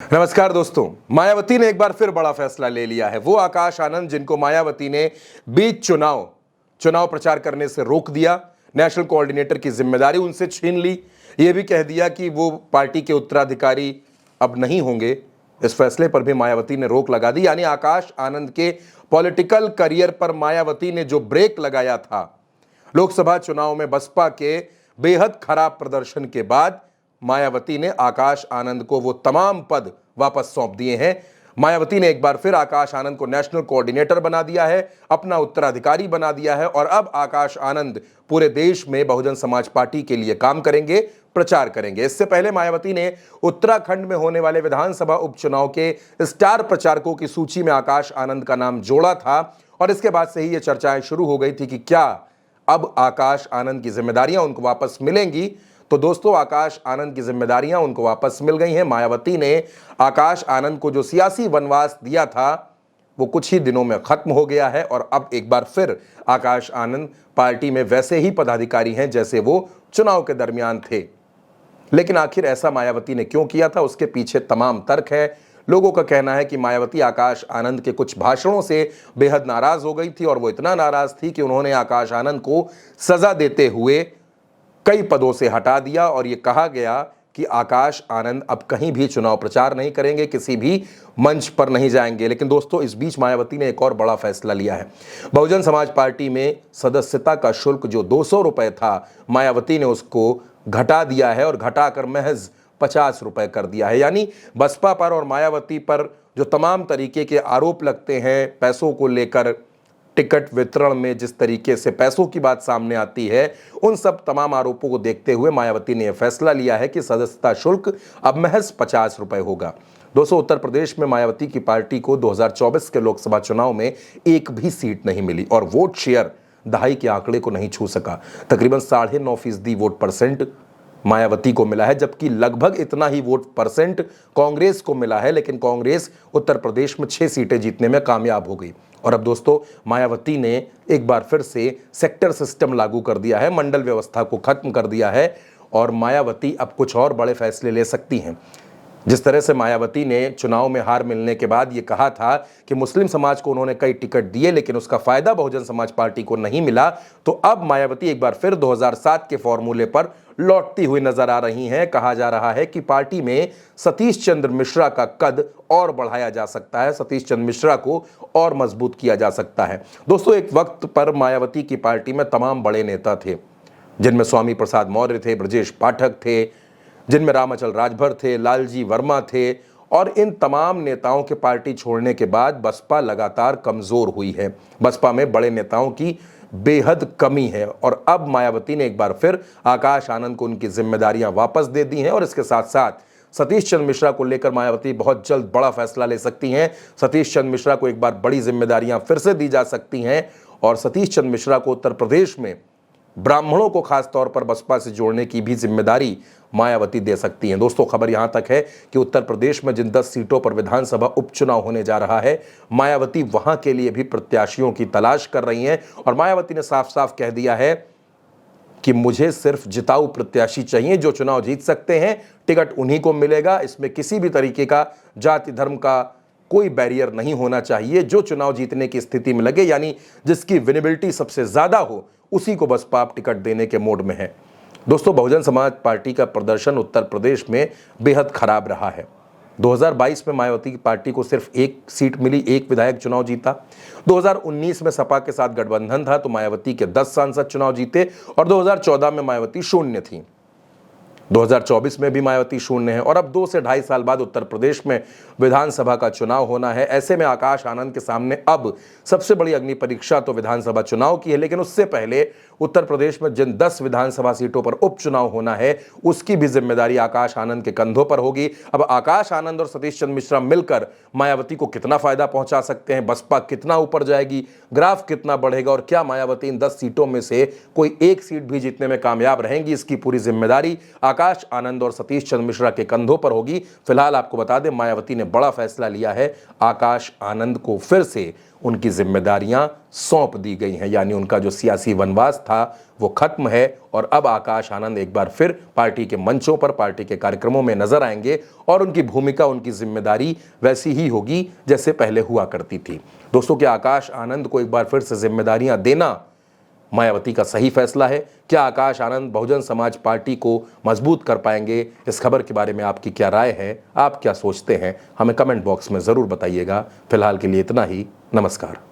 नमस्कार दोस्तों, मायावती ने एक बार फिर बड़ा फैसला ले लिया है। वो आकाश आनंद जिनको मायावती ने बीच चुनाव प्रचार करने से रोक दिया, नेशनल कोऑर्डिनेटर की जिम्मेदारी उनसे छीन ली, ये भी कह दिया कि वो पार्टी के उत्तराधिकारी अब नहीं होंगे। इस फैसले पर भी मायावती ने रोक लगा दी। यानी आकाश आनंद के पॉलिटिकल करियर पर मायावती ने जो ब्रेक लगाया था, लोकसभा चुनाव में बसपा के बेहद खराब प्रदर्शन के बाद मायावती ने आकाश आनंद को वो तमाम पद वापस सौंप दिए हैं। मायावती ने एक बार फिर आकाश आनंद को नेशनल कोऑर्डिनेटर बना दिया है, अपना उत्तराधिकारी बना दिया है और अब आकाश आनंद पूरे देश में बहुजन समाज पार्टी के लिए काम करेंगे, प्रचार करेंगे। इससे पहले मायावती ने उत्तराखंड में होने वाले विधानसभा उपचुनाव के स्टार प्रचारकों की सूची में आकाश आनंद का नाम जोड़ा था और इसके बाद से ही ये चर्चाएं शुरू हो गई थी कि क्या अब आकाश आनंद की जिम्मेदारियां उनको वापस मिलेंगी। तो दोस्तों, आकाश आनंद की जिम्मेदारियां उनको वापस मिल गई हैं। मायावती ने आकाश आनंद को जो सियासी वनवास दिया था वो कुछ ही दिनों में खत्म हो गया है और अब एक बार फिर आकाश आनंद पार्टी में वैसे ही पदाधिकारी हैं जैसे वो चुनाव के दरमियान थे। लेकिन आखिर ऐसा मायावती ने क्यों किया था, उसके पीछे तमाम तर्क है। लोगों का कहना है कि मायावती आकाश आनंद के कुछ भाषणों से बेहद नाराज हो गई थी और वो इतना नाराज थी कि उन्होंने आकाश आनंद को सजा देते हुए कई पदों से हटा दिया और यह कहा गया कि आकाश आनंद अब कहीं भी चुनाव प्रचार नहीं करेंगे, किसी भी मंच पर नहीं जाएंगे। लेकिन दोस्तों, इस बीच मायावती ने एक और बड़ा फैसला लिया है। बहुजन समाज पार्टी में सदस्यता का शुल्क जो 200 रुपए था, मायावती ने उसको घटा दिया है और घटाकर महज 50 रुपए कर दिया है। यानी बसपा पर और मायावती पर जो तमाम तरीके के आरोप लगते हैं पैसों को लेकर, टिकट वितरण में जिस तरीके से पैसों की बात सामने आती है, उन सब तमाम आरोपों को देखते हुए मायावती ने यह फैसला लिया है कि सदस्यता शुल्क अब महज 50 रुपए होगा। दोस्तों, उत्तर प्रदेश में मायावती की पार्टी को 2024 के लोकसभा चुनाव में एक भी सीट नहीं मिली और वोट शेयर दहाई के आंकड़े को नहीं छू सका। तकरीबन 9.5% वोट परसेंट मायावती को मिला है, जबकि लगभग इतना ही वोट परसेंट कांग्रेस को मिला है। लेकिन कांग्रेस उत्तर प्रदेश में 6 सीटें जीतने में कामयाब हो गई। और अब दोस्तों, मायावती ने एक बार फिर से सेक्टर सिस्टम लागू कर दिया है, मंडल व्यवस्था को खत्म कर दिया है और मायावती अब कुछ और बड़े फैसले ले सकती हैं। जिस तरह से मायावती ने चुनाव में हार मिलने के बाद ये कहा था कि मुस्लिम समाज को उन्होंने कई टिकट दिए लेकिन उसका फायदा बहुजन समाज पार्टी को नहीं मिला, तो अब मायावती एक बार फिर 2007 के फॉर्मूले पर लौटती हुई नजर आ रही हैं। कहा जा रहा है कि पार्टी में सतीश चंद्र मिश्रा का कद और बढ़ाया जा सकता है, सतीश चंद्र मिश्रा को और मजबूत किया जा सकता है। दोस्तों, एक वक्त पर मायावती की पार्टी में तमाम बड़े नेता थे, जिनमें स्वामी प्रसाद मौर्य थे, ब्रजेश पाठक थे, जिनमें रामाचल राजभर थे, लालजी वर्मा थे और इन तमाम नेताओं के पार्टी छोड़ने के बाद बसपा लगातार कमजोर हुई है। बसपा में बड़े नेताओं की बेहद कमी है और अब मायावती ने एक बार फिर आकाश आनंद को उनकी जिम्मेदारियां वापस दे दी हैं और इसके साथ साथ सतीश चंद्र मिश्रा को लेकर मायावती बहुत जल्द बड़ा फैसला ले सकती हैं। सतीश चंद्र मिश्रा को एक बार बड़ी जिम्मेदारियां फिर से दी जा सकती हैं और सतीश चंद्र मिश्रा को उत्तर प्रदेश में ब्राह्मणों को खास तौर पर बसपा से जोड़ने की भी जिम्मेदारी मायावती दे सकती हैं। दोस्तों, खबर यहां तक है कि उत्तर प्रदेश में जिन 10 सीटों पर विधानसभा उपचुनाव होने जा रहा है, मायावती वहां के लिए भी प्रत्याशियों की तलाश कर रही हैं और मायावती ने साफ साफ कह दिया है कि मुझे सिर्फ जिताऊ प्रत्याशी चाहिए, जो चुनाव जीत सकते हैं, टिकट उन्हीं को मिलेगा। इसमें किसी भी तरीके का जाति धर्म का कोई बैरियर नहीं होना चाहिए। जो चुनाव जीतने की स्थिति में लगे, यानी जिसकी विनेबिलिटी सबसे ज्यादा हो, उसी को बसपा टिकट देने के मोड में है। दोस्तों, बहुजन समाज पार्टी का प्रदर्शन उत्तर प्रदेश में बेहद खराब रहा है। 2022 में मायावती की पार्टी को सिर्फ एक सीट मिली, एक विधायक चुनाव जीता। 2019 में सपा के साथ गठबंधन था तो मायावती के 10 सांसद चुनाव जीते और 2014 में मायावती शून्य थी। 2024 में भी मायावती शून्य है और अब 2 से ढाई साल बाद उत्तर प्रदेश में विधानसभा का चुनाव होना है। ऐसे में आकाश आनंद के सामने अब सबसे बड़ी अग्नि परीक्षा तो विधानसभा चुनाव की है, लेकिन उससे पहले उत्तर प्रदेश में जिन 10 विधानसभा सीटों पर उपचुनाव होना है, उसकी भी जिम्मेदारी आकाश आनंद के कंधों पर होगी। अब आकाश आनंद और सतीश चंद्र मिश्रा मिलकर मायावती को कितना फायदा पहुंचा सकते हैं, बसपा कितना ऊपर जाएगी, ग्राफ कितना बढ़ेगा और क्या मायावती इन 10 सीटों में से कोई एक सीट भी जीतने में कामयाब रहेंगी, इसकी पूरी जिम्मेदारी आकाश आनंद और सतीश चंद्र मिश्रा के कंधों पर होगी। फिलहाल आपको बता दें, मायावती ने बड़ा फैसला लिया है। आकाश आनंद को फिर से उनकी जिम्मेदारियां सौंप दी गई हैं, यानी उनका जो सियासी वनवास था वो खत्म है और अब आकाश आनंद एक बार फिर पार्टी के मंचों पर, पार्टी के कार्यक्रमों में नजर आएंगे और उनकी भूमिका, उनकी जिम्मेदारी वैसी ही होगी जैसे पहले हुआ करती थी। दोस्तों, क्या आकाश आनंद को एक बार फिर से जिम्मेदारियां देना मायावती का सही फैसला है? क्या आकाश आनंद बहुजन समाज पार्टी को मजबूत कर पाएंगे? इस खबर के बारे में आपकी क्या राय है? आप क्या सोचते हैं? हमें कमेंट बॉक्स में ज़रूर बताइएगा। फिलहाल के लिए इतना ही। नमस्कार।